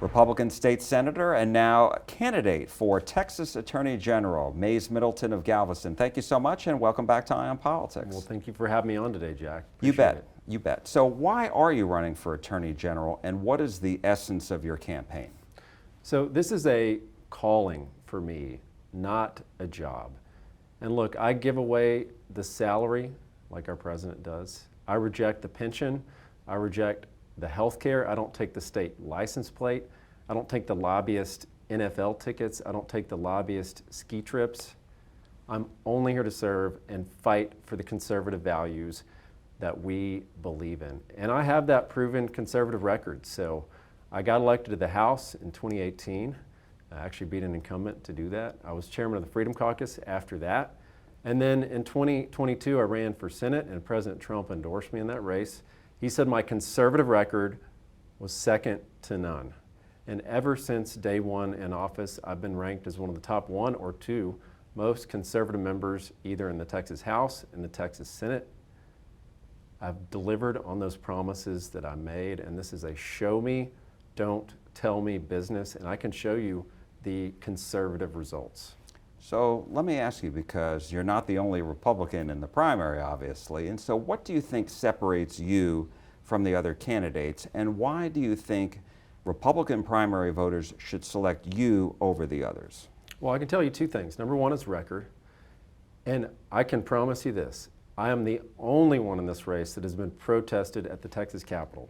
Republican State Senator and now candidate for Texas Attorney General, Mays Middleton of Galveston. Thank you so much and welcome back to Eye on Politics. Well, thank you for having me on today, Jack. You bet. You bet. So why are you running for Attorney General and what is the essence of your campaign? So this is a calling for me, not a job. And look, I give away the salary like our president does. I reject the pension. I reject the health care. I don't take the state license plate. I don't take the lobbyist NFL tickets. I don't take the lobbyist ski trips. I'm only here to serve and fight for the conservative values that we believe in. And I have that proven conservative record. So I got elected to the House in 2018. I actually beat an incumbent to do that. I was chairman of the Freedom Caucus after that. And then in 2022, I ran for Senate and President Trump endorsed me in that race. He said my conservative record was second to none. And ever since day one in office, I've been ranked as one of the top 1 or 2 most conservative members either in the Texas House and the Texas Senate. I've delivered on those promises that I made, and this is a show me, don't tell me business, and I can show you the conservative results. So let me ask you, because you're not the only Republican in the primary, obviously, and so what do you think separates you from the other candidates, and why do you think Republican primary voters should select you over the others? Well, I can tell you 2 things. Number 1 is record, and I can promise you this. I am the only one in this race that has been protested at the Texas Capitol.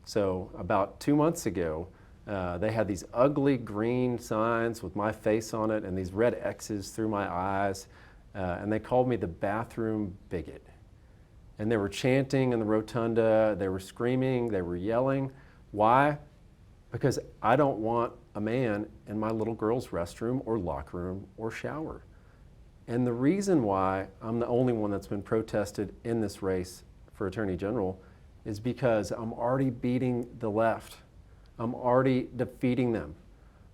So about 2 months ago, they had these ugly green signs with my face on it and these red X's through my eyes, and they called me the bathroom bigot. And they were chanting in the rotunda, they were screaming, they were yelling. Why? Because I don't want a man in my little girl's restroom or locker room or shower. And the reason why I'm the only one that's been protested in this race for Attorney General is because I'm already beating the left. I'm already defeating them.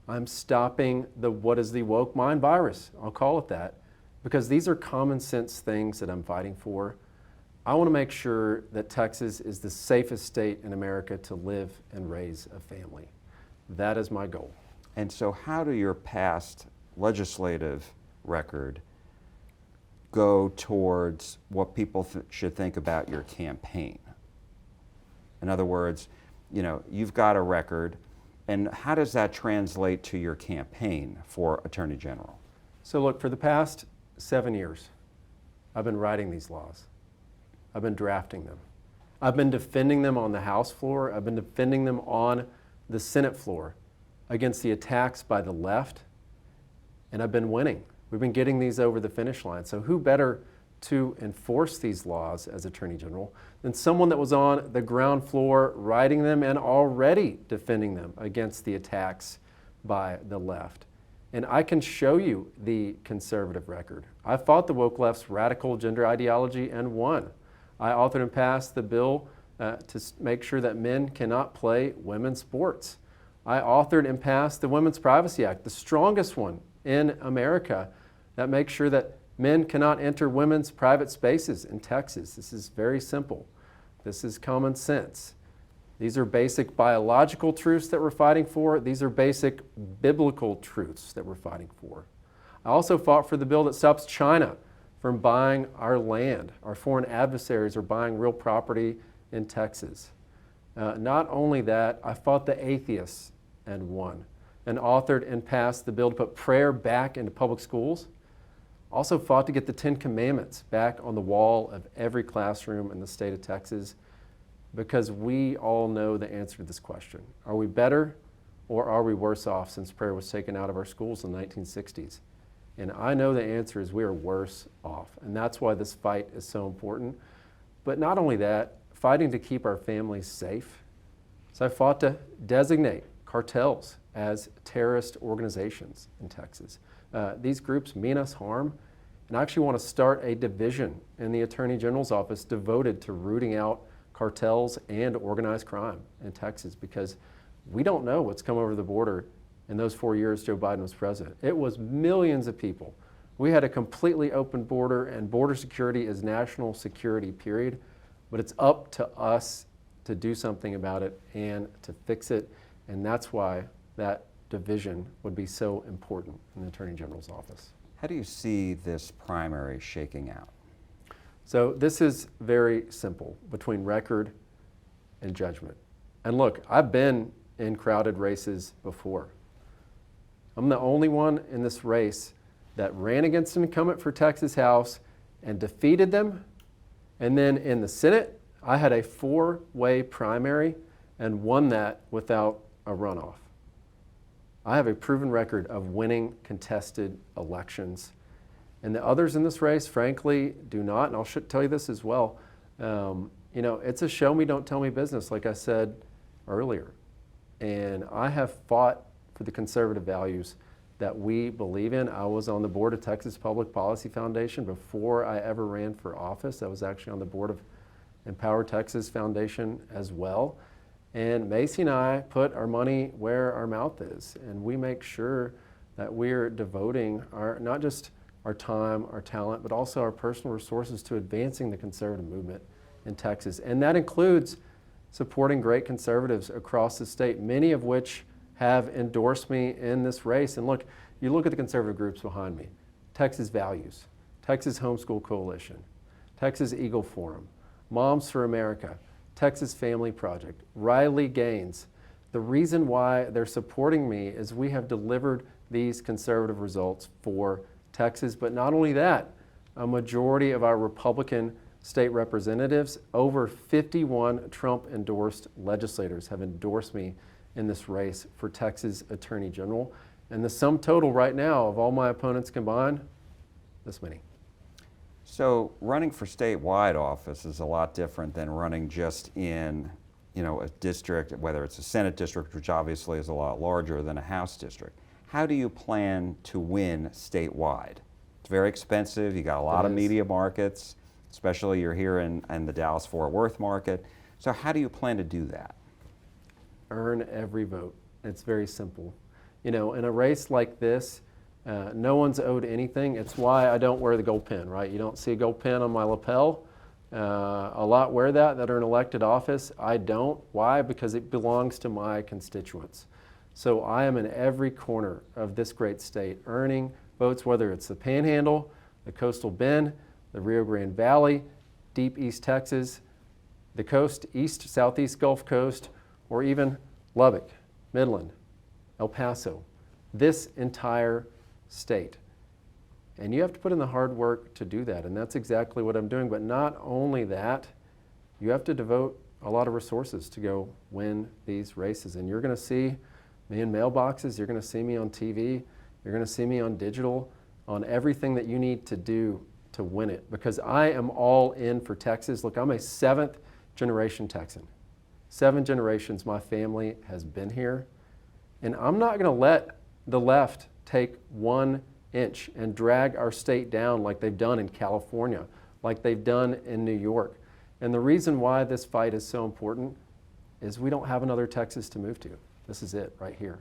I'm stopping what is the woke mind virus, I'll call it that, because these are common sense things that I'm fighting for. I want to make sure that Texas is the safest state in America to live and raise a family. That is my goal. And so how do your past legislative record go towards what people should think about your campaign? In other words, you know, you've got a record, and how does that translate to your campaign for Attorney General? So look, for the past 7 years, I've been writing these laws. I've been drafting them. I've been defending them on the House floor. I've been defending them on the Senate floor against the attacks by the left, and I've been winning. We've been getting these over the finish line. So who better to enforce these laws as Attorney General than someone that was on the ground floor writing them and already defending them against the attacks by the left. And I can show you the conservative record. I fought the woke left's radical gender ideology and won. I authored and passed the bill to make sure that men cannot play women's sports. I authored and passed the Women's Privacy Act, the strongest one in America, that makes sure that men cannot enter women's private spaces in Texas. This is very simple. This is common sense. These are basic biological truths that we're fighting for. These are basic biblical truths that we're fighting for. I also fought for the bill that stops China from buying our land. Our foreign adversaries are buying real property in Texas. Not only that, I fought the atheists and won, and authored and passed the bill to put prayer back into public schools. Also fought to get the 10 Commandments back on the wall of every classroom in the state of Texas, because we all know the answer to this question. Are we better or are we worse off since prayer was taken out of our schools in the 1960s? And I know the answer is we are worse off, and that's why this fight is so important. But not only that, fighting to keep our families safe. So I fought to designate cartels as terrorist organizations in Texas. These groups mean us harm, and I actually want to start a division in the Attorney General's office devoted to rooting out cartels and organized crime in Texas, because we don't know what's come over the border in those 4 years Joe Biden was president. It was millions of people. We had a completely open border, and border security is national security, period. But it's up to us to do something about it and to fix it. And that's why that division would be so important in the Attorney General's office. How do you see this primary shaking out? So this is very simple between record and judgment. And look, I've been in crowded races before. I'm the only one in this race that ran against an incumbent for Texas House and defeated them. And then in the Senate, I had a 4-way primary and won that without a runoff. I have a proven record of winning contested elections. And the others in this race, frankly, do not. And I'll tell you this as well. It's a show me, don't tell me business, like I said earlier. And I have fought for the conservative values that we believe in. I was on the board of Texas Public Policy Foundation before I ever ran for office. I was actually on the board of Empower Texas Foundation as well. And Macy and I put our money where our mouth is, and we make sure that we're devoting not just our time, our talent, but also our personal resources to advancing the conservative movement in Texas. And that includes supporting great conservatives across the state, many of which have endorsed me in this race. And look, you look at the conservative groups behind me: Texas Values, Texas Homeschool Coalition, Texas Eagle Forum, Moms for America, Texas Family Project, Riley Gaines. The reason why they're supporting me is we have delivered these conservative results for Texas. But not only that, a majority of our Republican state representatives, over 51 Trump-endorsed legislators, have endorsed me in this race for Texas Attorney General. And the sum total right now of all my opponents combined, this many. So running for statewide office is a lot different than running just in, a district, whether it's a Senate district, which obviously is a lot larger than a House district. How do you plan to win statewide? It's very expensive. You got a lot of media markets, especially you're here in the Dallas-Fort Worth market. So how do you plan to do that? Earn every vote. It's very simple. In a race like this, no one's owed anything. It's why I don't wear the gold pin, right? You don't see a gold pin on my lapel. A lot wear that are in elected office. I don't. Why? Because it belongs to my constituents. So I am in every corner of this great state, earning votes, whether it's the Panhandle, the Coastal Bend, the Rio Grande Valley, deep East Texas, the coast, east, southeast Gulf Coast, or even Lubbock, Midland, El Paso, this entire state. And you have to put in the hard work to do that, and that's exactly what I'm doing. But not only that, you have to devote a lot of resources to go win these races. And you're going to see me in mailboxes, you're going to see me on TV, you're going to see me on digital, on everything that you need to do to win it. Because I am all in for Texas. Look, I'm a 7th generation Texan. 7 generations my family has been here. And I'm not going to let the left take 1 inch and drag our state down like they've done in California, like they've done in New York. And the reason why this fight is so important is we don't have another Texas to move to. This is it right here.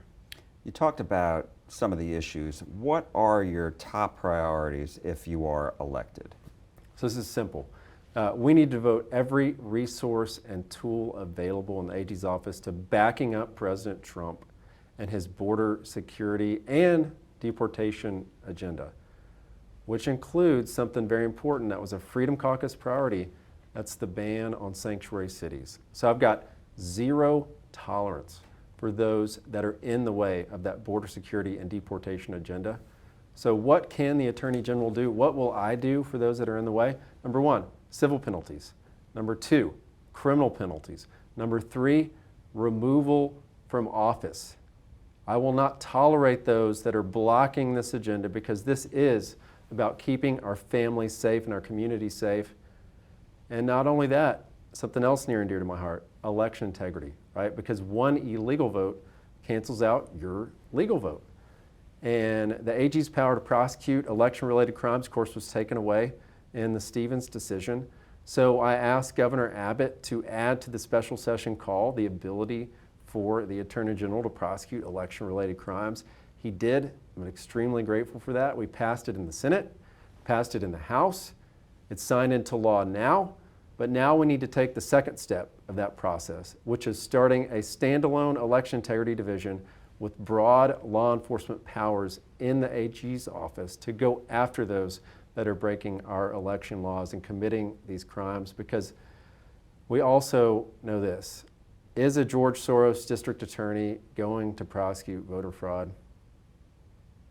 You talked about some of the issues. What are your top priorities if you are elected? So this is simple. We need to devote every resource and tool available in the AG's office to backing up President Trump and his border security and deportation agenda, which includes something very important that was a Freedom Caucus priority. That's the ban on sanctuary cities. So I've got zero tolerance for those that are in the way of that border security and deportation agenda. So what can the Attorney General do? What will I do for those that are in the way? Number 1, civil penalties. Number 2, criminal penalties. Number 3, removal from office. I will not tolerate those that are blocking this agenda, because this is about keeping our families safe and our community safe. And not only that, something else near and dear to my heart, election integrity, right? Because 1 illegal vote cancels out your legal vote. And the AG's power to prosecute election-related crimes, of course, was taken away in the Stevens decision. So I asked Governor Abbott to add to the special session call the ability for the Attorney General to prosecute election-related crimes. He did. I'm extremely grateful for that. We passed it in the Senate, passed it in the House. It's signed into law now. But now we need to take the second step of that process, which is starting a standalone election integrity division with broad law enforcement powers in the AG's office to go after those that are breaking our election laws and committing these crimes. Because we also know this: is a George Soros district attorney going to prosecute voter fraud?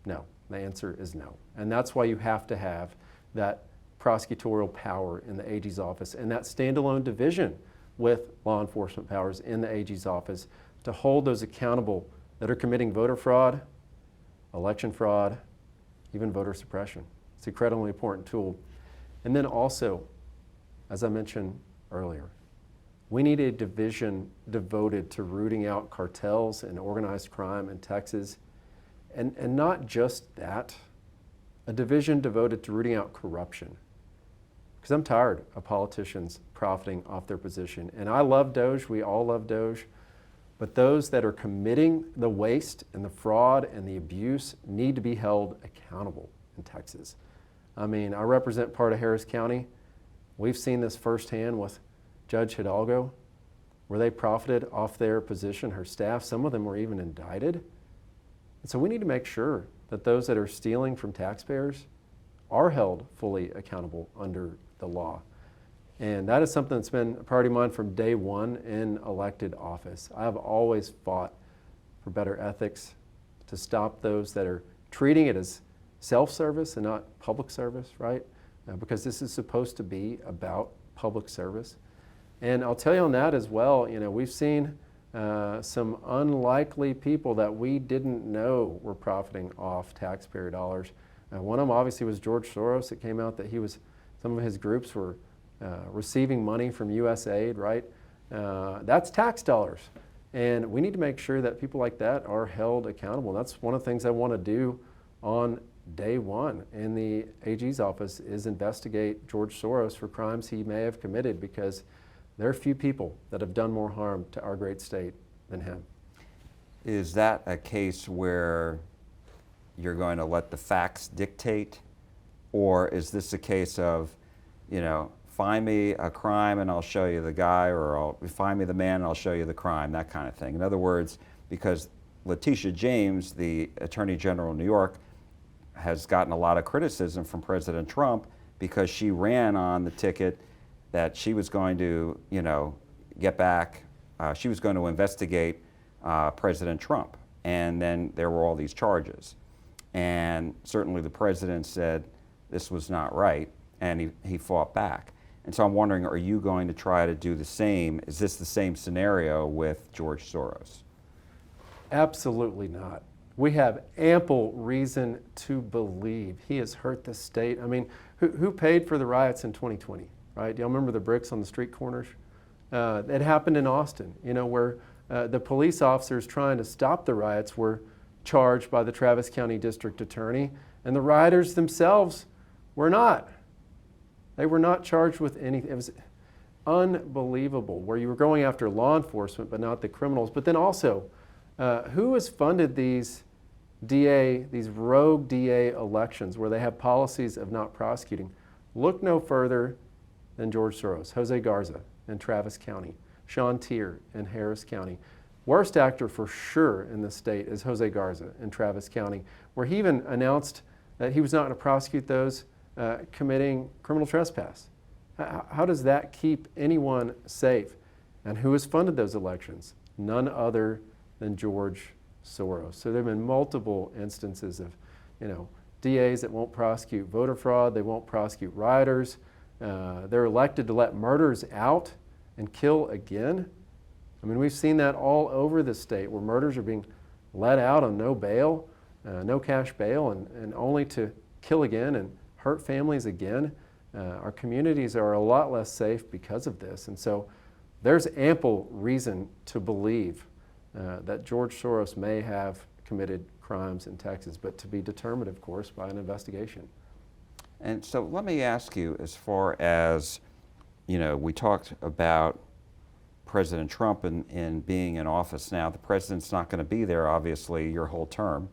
No. The answer is no. And that's why you have to have that prosecutorial power in the AG's office and that standalone division with law enforcement powers in the AG's office to hold those accountable that are committing voter fraud, election fraud, even voter suppression. It's an incredibly important tool. And then also, as I mentioned earlier, we need a division devoted to rooting out cartels and organized crime in Texas. And not just that, a division devoted to rooting out corruption. Because I'm tired of politicians profiting off their position. And I love Doge, we all love Doge, but those that are committing the waste and the fraud and the abuse need to be held accountable in Texas. I mean, I represent part of Harris County. We've seen this firsthand with Judge Hidalgo, where they profited off their position, her staff. Some of them were even indicted. And so we need to make sure that those that are stealing from taxpayers are held fully accountable under the law. And that is something that's been a priority of mine from day one in elected office. I've always fought for better ethics, to stop those that are treating it as self-service and not public service, right? Because this is supposed to be about public service. And I'll tell you on that as well, we've seen some unlikely people that we didn't know were profiting off taxpayer dollars. One of them obviously was George Soros. It came out that some of his groups were receiving money from USAID, right? That's tax dollars. And we need to make sure that people like that are held accountable. That's one of the things I want to do on day one in the AG's office, is investigate George Soros for crimes he may have committed, because there are few people that have done more harm to our great state than him. Is that a case where you're going to let the facts dictate? Or is this a case of, find me a crime and I'll show you the guy, or find me the man and I'll show you the crime, that kind of thing? In other words, because Letitia James, the Attorney General of New York, has gotten a lot of criticism from President Trump because she ran on the ticket that she was going to, get back, she was going to investigate President Trump. And then there were all these charges. And certainly the president said this was not right, and he fought back. And so I'm wondering, are you going to try to do the same? Is this the same scenario with George Soros? Absolutely not. We have ample reason to believe he has hurt the state. I mean, who paid for the riots in 2020, right? Do y'all remember the bricks on the street corners? It happened in Austin, where the police officers trying to stop the riots were charged by the Travis County District Attorney, and the rioters themselves were not. They were not charged with anything. It was unbelievable, where you were going after law enforcement but not the criminals. But then also, who has funded these rogue DA elections where they have policies of not prosecuting? Look no further than George Soros, Jose Garza in Travis County, Sean Tier in Harris County. Worst actor for sure in the state is Jose Garza in Travis County, where he even announced that he was not going to prosecute those committing criminal trespass. How does that keep anyone safe? And who has funded those elections? None other than George Soros. So there have been multiple instances of, DAs that won't prosecute voter fraud, they won't prosecute rioters. They're elected to let murderers out and kill again. I mean, we've seen that all over the state, where murderers are being let out on no bail, no cash bail, and only to kill again and hurt families again. Our communities are a lot less safe because of this. And so there's ample reason to believe that George Soros may have committed crimes in Texas, but to be determined, of course, by an investigation. And so let me ask you, as far as, we talked about President Trump in being in office now. The president's not going to be there, obviously, your whole term.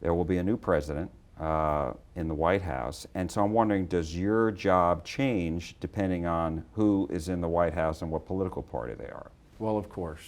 There will be a new president. in the White House. And so I'm wondering, does your job change depending on who is in the White House and what political party they are? Well, of course,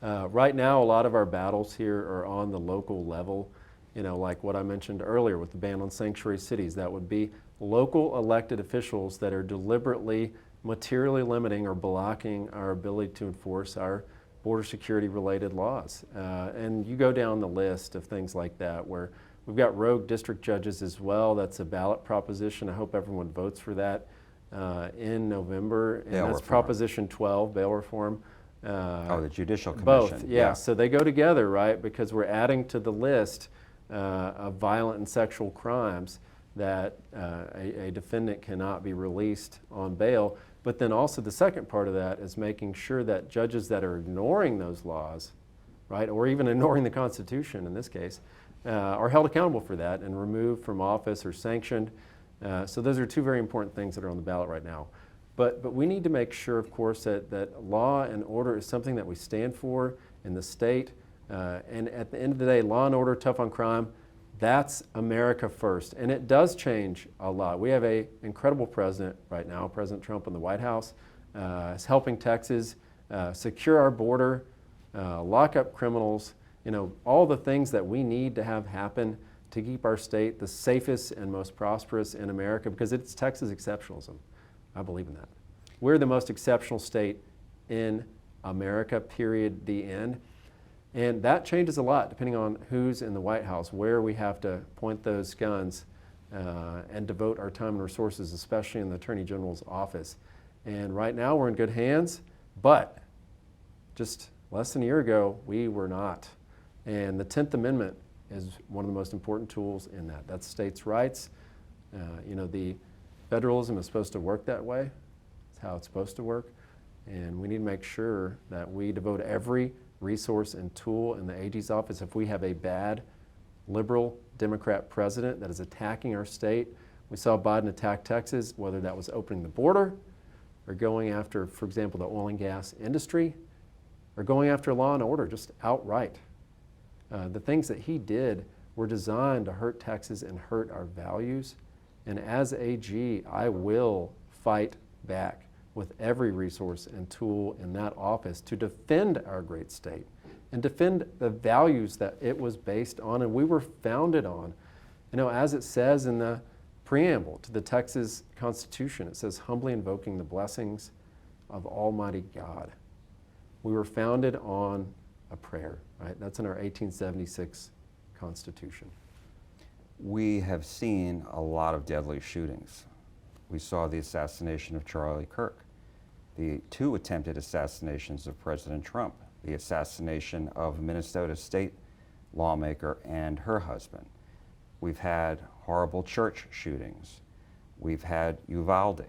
right now a lot of our battles here are on the local level, like what I mentioned earlier with the ban on sanctuary cities. That would be local elected officials that are deliberately materially limiting or blocking our ability to enforce our border security related laws. And you go down the list of things like that where we've got rogue district judges as well. That's a ballot proposition. I hope everyone votes for that in November. And Bail that's reform. Proposition 12, bail reform. The Judicial Commission. Both, yeah. So they go together, right? Because we're adding to the list of violent and sexual crimes that a defendant cannot be released on bail. But then also the second part of that is making sure that judges that are ignoring those laws, right, or even ignoring the Constitution in this case, are held accountable for that and removed from office or sanctioned. So those are two very important things that are on the ballot right now. But we need to make sure, of course, that law and order is something that we stand for in the state. And at the end of the day, law and order, tough on crime, that's America first. And it does change a lot. We have an incredible president right now, President Trump in the White House, is helping Texas secure our border, lock up criminals, all the things that we need to have happen to keep our state the safest and most prosperous in America, because it's Texas exceptionalism. I believe in that. We're the most exceptional state in America, period, the end. And that changes a lot depending on who's in the White House, where we have to point those guns and devote our time and resources, especially in the Attorney General's office. And right now we're in good hands, but just less than a year ago, we were not. And the 10th Amendment is one of the most important tools in that. That's states' rights. The federalism is supposed to work that way. It's how it's supposed to work. And we need to make sure that we devote every resource and tool in the AG's office. If we have a bad liberal Democrat president that is attacking our state, we saw Biden attack Texas, whether that was opening the border or going after, for example, the oil and gas industry, or going after law and order just outright. The things that he did were designed to hurt Texas and hurt our values. And as AG, I will fight back with every resource and tool in that office to defend our great state and defend the values that it was based on and we were founded on. As it says in the preamble to the Texas Constitution, it says, humbly invoking the blessings of Almighty God. We were founded on a prayer, right? That's in our 1876 Constitution. We have seen a lot of deadly shootings. We saw the assassination of Charlie Kirk, the two attempted assassinations of President Trump, the assassination of Minnesota state lawmaker and her husband. We've had horrible church shootings. We've had Uvalde.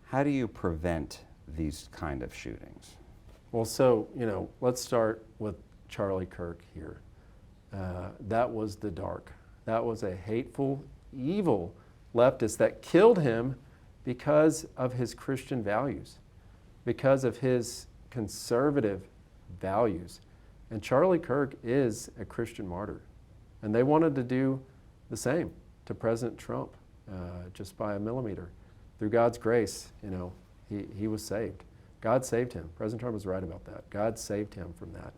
How do you prevent these kind of shootings? Well, so, let's start with Charlie Kirk here. That was the dark. That was a hateful, evil leftist that killed him because of his Christian values, because of his conservative values. And Charlie Kirk is a Christian martyr. And they wanted to do the same to President Trump, just by a millimeter. Through God's grace, he was saved. God saved him. President Trump was right about that. God saved him from that.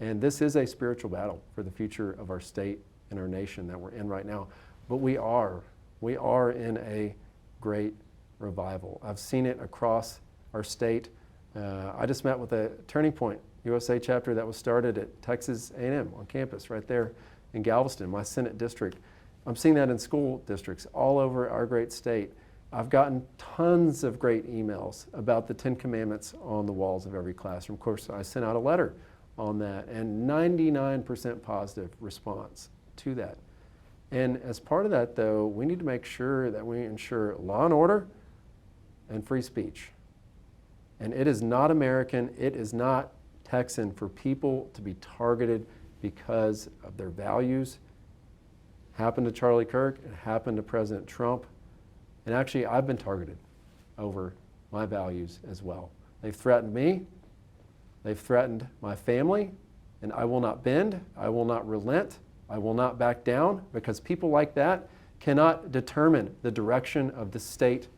And this is a spiritual battle for the future of our state and our nation that we're in right now. But we are in a great revival. I've seen it across our state. I just met with a Turning Point USA chapter that was started at Texas A&M on campus right there in Galveston, my Senate district. I'm seeing that in school districts all over our great state. I've gotten tons of great emails about the 10 Commandments on the walls of every classroom. Of course, I sent out a letter on that, and 99% positive response to that. And as part of that, though, we need to make sure that we ensure law and order and free speech. And it is not American, it is not Texan for people to be targeted because of their values. Happened to Charlie Kirk, it happened to President Trump. And actually, I've been targeted over my values as well. They've threatened me, they've threatened my family, and I will not bend, I will not relent. I will not back down, because people like that cannot determine the direction of the state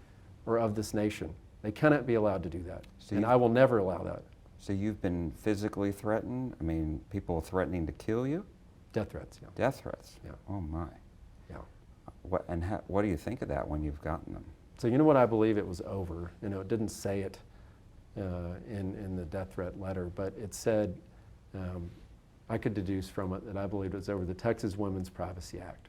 or of this nation. They cannot be allowed to do that. So and I will never allow that. So you've been physically threatened? I mean, people threatening to kill you? Death threats, yeah. Death threats? Yeah. Oh my. Yeah. What do you think of that when you've gotten them? So you know what I believe it was over? You know, it didn't say it in the death threat letter, but it said, I could deduce from it that I believed it was over the Texas Women's Privacy Act,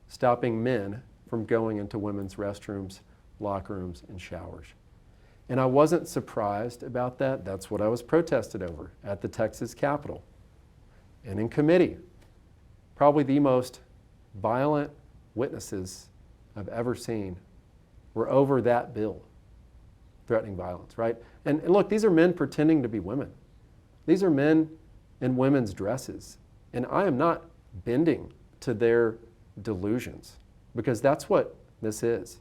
stopping men from going into women's restrooms, locker rooms, and showers. And I wasn't surprised about that. That's what I was protested over at the Texas Capitol and in committee. Probably the most violent witnesses I've ever seen were over that bill, threatening violence, right? And look, these are men pretending to be women. These are men in women's dresses. And I am not bending to their delusions, because that's what this is.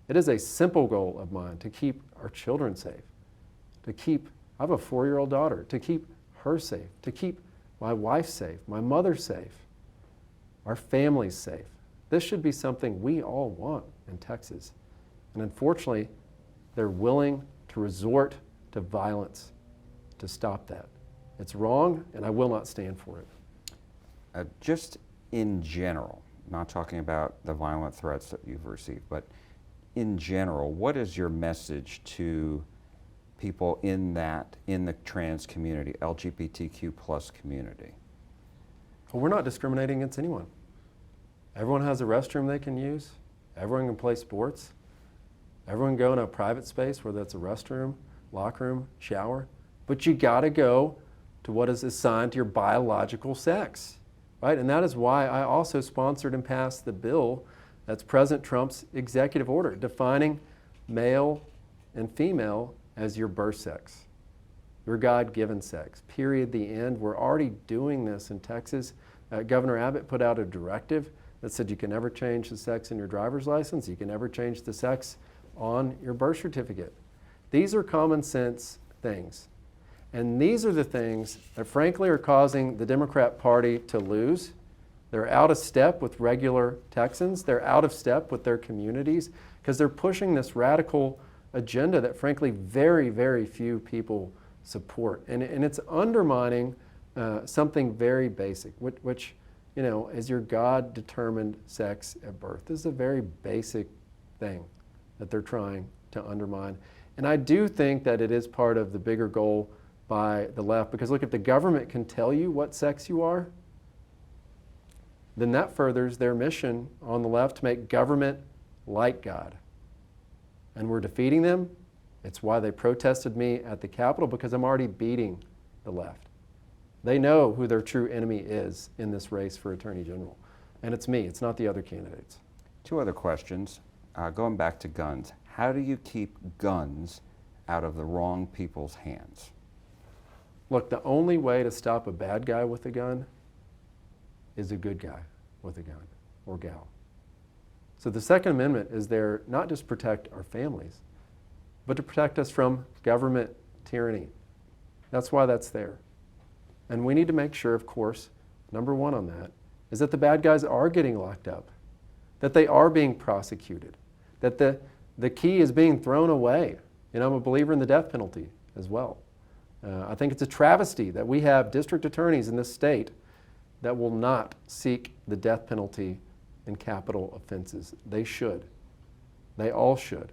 It is a simple goal of mine to keep our children safe, I have a 4-year-old daughter, to keep her safe, to keep my wife safe, my mother safe, our families safe. This should be something we all want in Texas. And unfortunately, they're willing to resort to violence to stop that. It's wrong, and I will not stand for it. Just in general, not talking about the violent threats that you've received, but in general, what is your message to people in the trans community, LGBTQ plus community? Well, we're not discriminating against anyone. Everyone has a restroom they can use. Everyone can play sports. Everyone can go in a private space, whether that's a restroom, locker room, shower. But you gotta go to what is assigned to your biological sex, right? And that is why I also sponsored and passed the bill that's President Trump's executive order, defining male and female as your birth sex, your God-given sex, period, the end. We're already doing this in Texas. Governor Abbott put out a directive that said you can never change the sex in your driver's license, you can never change the sex on your birth certificate. These are common sense things. And these are the things that frankly are causing the Democrat Party to lose. They're out of step with regular Texans. They're out of step with their communities because they're pushing this radical agenda that frankly very, very few people support. And it's undermining something very basic, which you know, is your God-determined sex at birth. This is a very basic thing that they're trying to undermine. And I do think that it is part of the bigger goal by the left, because look, if the government can tell you what sex you are, then that furthers their mission on the left to make government like God. And we're defeating them. It's why they protested me at the Capitol, because I'm already beating the left. They know who their true enemy is in this race for Attorney General. And it's me, it's not the other candidates. 2 other questions. Going back to guns, how do you keep guns out of the wrong people's hands? Look, the only way to stop a bad guy with a gun is a good guy with a gun or gal. So the Second Amendment is there not just to protect our families, but to protect us from government tyranny. That's why that's there. And we need to make sure, of course, number one on that, is that the bad guys are getting locked up, that they are being prosecuted, that the key is being thrown away. And I'm a believer in the death penalty as well. I think it's a travesty that we have district attorneys in this state that will not seek the death penalty in capital offenses. They should. They all should.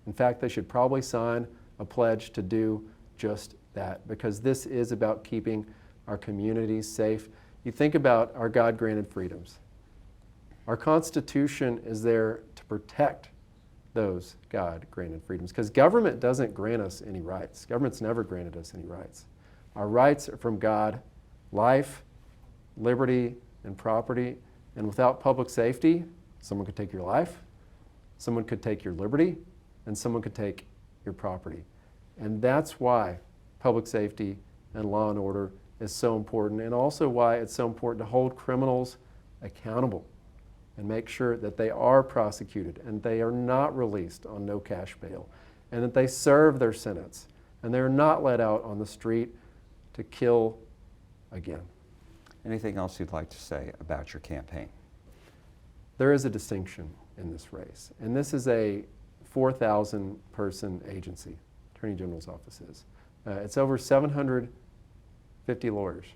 In fact, they should probably sign a pledge to do just that, because this is about keeping our communities safe. You think about our God-granted freedoms. Our Constitution is there to protect those God-granted freedoms, because government doesn't grant us any rights. Government's never granted us any rights. Our rights are from God: life, liberty, and property. And without public safety, someone could take your life, someone could take your liberty, and someone could take your property. And that's why public safety and law and order is so important, and also why it's so important to hold criminals accountable and make sure that they are prosecuted and they are not released on no cash bail, and that they serve their sentence and they're not let out on the street to kill again. Anything else you'd like to say about your campaign? There is a distinction in this race, and this is a 4,000 person agency, Attorney General's office is. It's over 750 lawyers.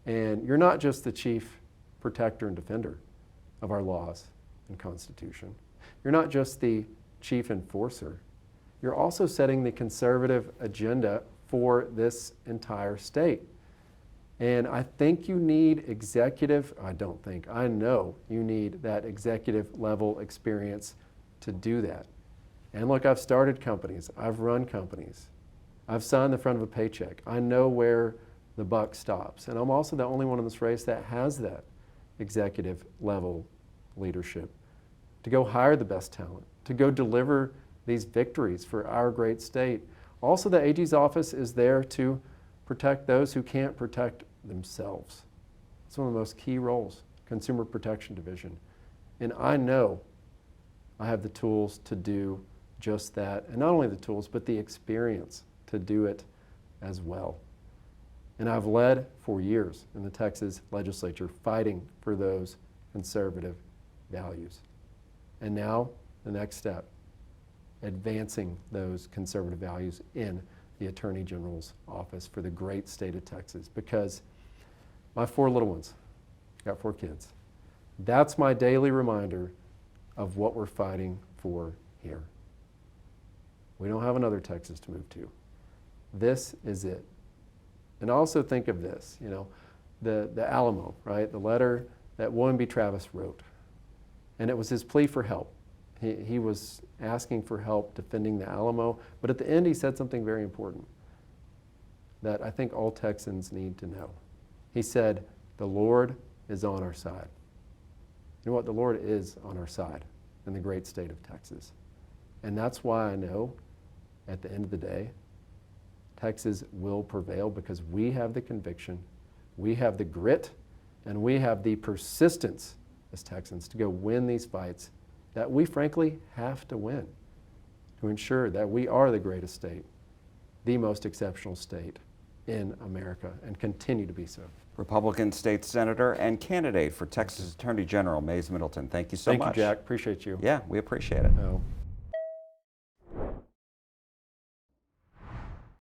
And you're not just the chief protector and defender of our laws and Constitution. You're not just the chief enforcer. You're also setting the conservative agenda for this entire state. And I think you need I know you need that executive level experience to do that. And look, I've started companies, I've run companies, I've signed the front of a paycheck. I know where the buck stops. And I'm also the only one in this race that has that executive level leadership to go hire the best talent, to go deliver these victories for our great state. Also, the AG's office is there to protect those who can't protect themselves. It's one of the most key roles, Consumer Protection Division. And I know I have the tools to do just that. And not only the tools, but the experience to do it as well. And I've led for years in the Texas legislature fighting for those conservative values. And now, the next step, advancing those conservative values in the Attorney General's office for the great state of Texas. Because my 4 little ones, got 4 kids, that's my daily reminder of what we're fighting for here. We don't have another Texas to move to. This is it. And also think of this, the Alamo, right? The letter that William B. Travis wrote. And it was his plea for help. He was asking for help defending the Alamo, but at the end he said something very important that I think all Texans need to know. He said, the Lord is on our side. You know what? The Lord is on our side in the great state of Texas. And that's why I know at the end of the day, Texas will prevail because we have the conviction, we have the grit, and we have the persistence as Texans to go win these fights that we frankly have to win to ensure that we are the greatest state, the most exceptional state in America, and continue to be so. Republican State Senator and candidate for Texas Attorney General Mays Middleton, thank you so much. Thank you, Jack. Appreciate you. Yeah, we appreciate it.